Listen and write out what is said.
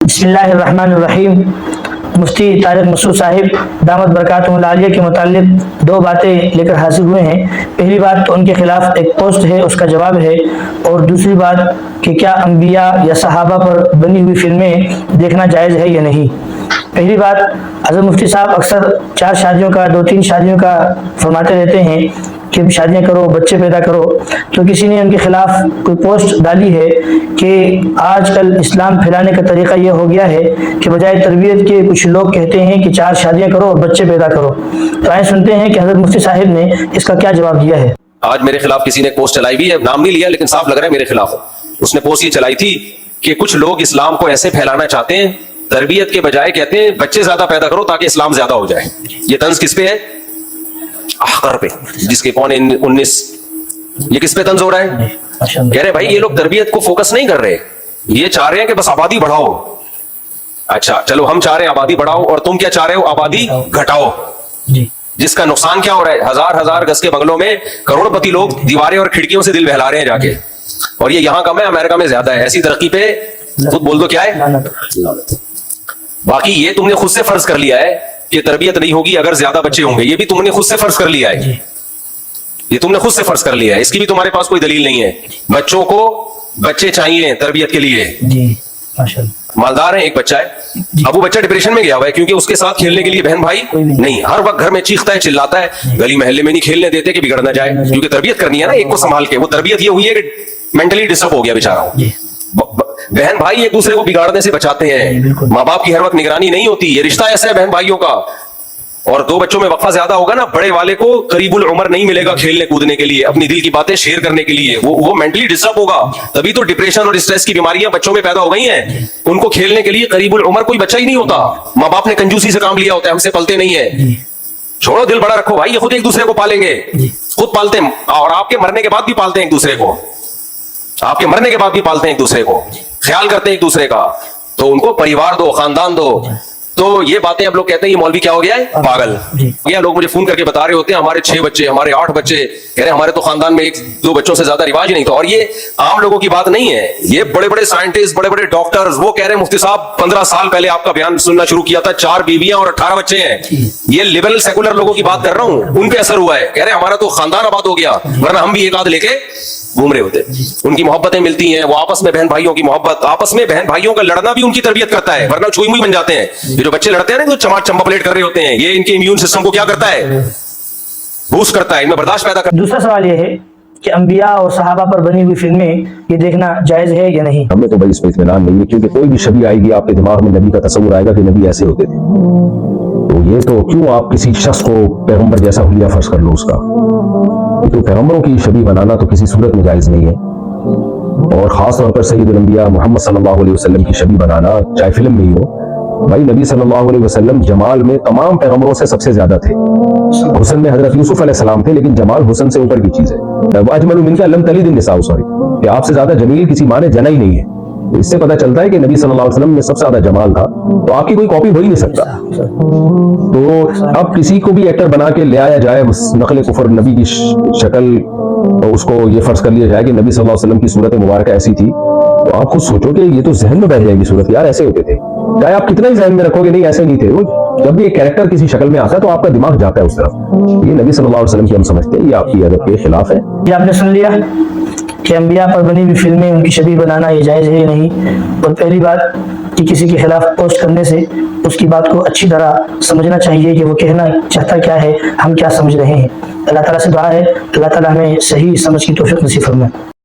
बिस्मिल्लाहिर्रहमानिर्रहीम। मुफ्ती तारिक मसूद साहिब दामत बरकातुहुल आलिया के मुताल्लिक दो बातें लेकर हाजिर हुए हैं। पहली बात तो उनके खिलाफ एक पोस्ट है, उसका जवाब है, और दूसरी बात कि क्या अंबिया या सहाबा पर बनी हुई फिल्में देखना जायज़ है या नहीं। पहली बात, हज़रत मुफ्ती साहब अक्सर 4 शादियों का 2-3 शादियों का फरमाते रहते हैं कि शादियाँ करो, बच्चे पैदा करो। तो किसी ने उनके खिलाफ कोई पोस्ट डाली है कि आजकल इस्लाम फैलाने का तरीका ये हो गया है कि बजाय तरबियत के कुछ लोग कहते हैं कि 4 शादियाँ करो और बच्चे पैदा करो। तो आइए सुनते हैं कि हज़रत मुफ्ती साहिब ने इसका क्या जवाब दिया है। आज मेरे खिलाफ किसी ने पोस्ट चलाई हुई है, नाम नहीं लिया लेकिन साफ लग रहा है मेरे खिलाफ। उसने पोस्ट ये चलाई थी कि कुछ लोग इस्लाम को ऐसे फैलाना चाहते हैं, तरबियत के बजाय कहते हैं बच्चे ज्यादा पैदा करो ताकि इस्लाम ज्यादा हो जाए। ये तंज किस पे है? अहकर पे, जिसके 19। ये किस पे तंज हो रहा है? कह रहे भाई ये लोग तरबियत को फोकस नहीं कर रहे, ये चाह रहे हैं कि बस आबादी बढ़ाओ। अच्छा चलो, हम चाह रहे हैं आबादी बढ़ाओ और तुम क्या चाह रहे हो? आबादी घटाओ। जिसका नुकसान क्या हो रहा है? हजार गज के बंगलों में करोड़पति लोग दीवारें और खिड़कियों से दिल बहला रहे हैं जाके, और ये यहां कम है, अमेरिका में ज्यादा है। ऐसी तरक्की पे खुद बोल दो क्या है? बाकी ये तुमने खुद से फर्ज कर लिया है कि तरबियत नहीं होगी अगर ज्यादा बच्चे होंगे। ये भी तुमने खुद से फर्ज कर लिया है, ये तुमने खुद से फर्ज कर लिया है। इसकी भी तुम्हारे पास कोई दलील नहीं है। बच्चों को बच्चे चाहिए तरबियत के लिए। मालदार है, एक बच्चा है, अब वो बच्चा डिप्रेशन में गया हुआ है क्योंकि उसके साथ खेलने के लिए बहन भाई नहीं। हर वक्त घर में चीखता है, चिल्लाता है, गली महल्ले में नहीं खेलने देते कि बिगड़ ना जाए, क्योंकि तरबियत करनी है ना एक को संभाल के। वो तरबियत ये हुई है कि मेंटली डिस्टर्ब हो गया बेचारा। बहन भाई एक दूसरे को बिगाड़ने से बचाते हैं, माँ बाप की हर वक्त निगरानी नहीं होती। ये रिश्ता ऐसा है बहन भाइयों का। और 2 बच्चों में वक्फा ज्यादा होगा ना, बड़े वाले को करीबुल उम्र नहीं मिलेगा खेलने कूदने के लिए, अपनी दिल की बातें शेयर करने के लिए। वो मेंटली डिस्टर्ब होगा। तभी तो डिप्रेशन और स्ट्रेस की बीमारियां बच्चों में पैदा हो गई हैं। उनको खेलने के लिए करीबुल उम्र कोई बच्चा ही नहीं होता। माँ बाप ने कंजूसी से काम लिया होता है, हमसे पलते नहीं है। छोड़ो, दिल बड़ा रखो भाई, ये खुद एक दूसरे को पालेंगे, खुद पालते हैं, और आपके मरने के बाद भी पालते हैं एक दूसरे को। आपके मरने के बाद भी पालते हैं एक दूसरे को, ख्याल करते हैं एक दूसरे का। तो उनको परिवार दो, खानदान दो। तो ये बातें अब लोग कहते हैं ये मौलवी क्या हो गया है, पागल। ये लोग मुझे फोन करके बता रहे होते हैं हमारे 6 बच्चे, हमारे 8 बच्चे। कह रहे हमारे तो खानदान में 1-2 बच्चों से ज्यादा रिवाज ही नहीं था। और ये आम लोगों की बात नहीं है, ये बड़े बड़े साइंटिस्ट, बड़े बड़े डॉक्टर्स, वो कह रहे हैं मुफ्ती साहब 15 साल पहले आपका बयान सुनना शुरू किया था, 4 बीवियां और 18 बच्चे हैं। ये लिबरल सेकुलर लोगों की बात कर रहा हूं, उन पे असर हुआ है। कह रहे हमारा तो खानदान आबाद हो गया, वरना हम भी एक आध लेके घूम रहे होते। उनकी मोहब्बतें मिलती हैं, वो आपस में बहन भाइयों की मोहब्बत, आपस में बहन भाइयों का लड़ना भी उनकी तरबियत करता है, वरना छुई मुई बन जाते हैं। ये जो बच्चे लड़ते हैं ना, तो चमाट चंबा प्लेट कर रहे होते हैं, ये इनके इम्यून सिस्टम को क्या करता है? बूस्ट करता है, इनमें बर्दाश्त पैदा करता है। दूसरा सवाल ये है कि अंबिया और सहाबा पर बनी हुई फिल्में ये देखना जायज है या नहीं। हमें तो भाई इसमें इत्मीनान नहीं है, क्योंकि कोई भी छवि आएगी आपके दिमाग में नबी का तस्वुर आएगा कि नबी ऐसे होते थे। तो ये तो क्यों आप किसी शख्स को पैगंबर जैसा हुलिया फर्ज कर लो उसका। तो पैगंबरों की छवि बनाना तो किसी सूरत में जायज नहीं है, और खास तौर पर सैयदुल अंबिया मोहम्मद सल्लल्लाहु अलैहि वसल्लम की छवि बनाना, चाहे फिल्म में ही हो। भाई नबी सल्लल्लाहु अलैहि वसल्लम जमाल में तमाम पैगंबरों से सबसे ज्यादा थे। हुस्न में हजरत यूसुफ अलैहिस्सलाम थे, लेकिन जमाल हुस्न से ऊपर की चीज है। अजमलु मिनका लम तलिद निसाउ, सॉरी, कि आपसे ज्यादा जमील किसी माँ ने जना ही नहीं है। तो इससे पता चलता है कि नबी सल्लल्लाहु अलैहि वसल्लम में सबसे ज्यादा जमाल था, तो आपकी कोई कॉपी हो ही नहीं सकता। तो अब किसी को भी एक्टर बना के ले आया जाए, नकल कुफर नबी की शक्ल, तो उसको ये फर्ज कर लिया जाए कि नबी सल्लल्लाहु अलैहि वसल्लम की सूरत मुबारक ऐसी थी, तो आप खुद सोचो कि ये तो जहन में बैठ जाएगी सूरत, यार ऐसे होते थे। चाहे आप कितना ही जहन में रखोगे नहीं ऐसे नहीं थे, वो जब भी एक कैरेक्टर किसी शक्ल में आता है तो आपका दिमाग जाता है उस तरफ। ये नबी सल्लल्लाहु अलैहि वसल्लम की हम समझते हैं, ये आपकी अदब के खिलाफ है। ये आपने सुन लिया कि अंबिया पर बनी हुई फिल्में उनकी छवि बनाना ये जायज है या नहीं। और पहली बात कि किसी के खिलाफ पोस्ट करने से उसकी बात को अच्छी तरह समझना चाहिए कि वो कहना चाहता क्या है, हम क्या समझ रहे हैं। अल्लाह ताला से दुआ है अल्लाह ताला हमें सही समझ की तौफीक नसीब फरमाए।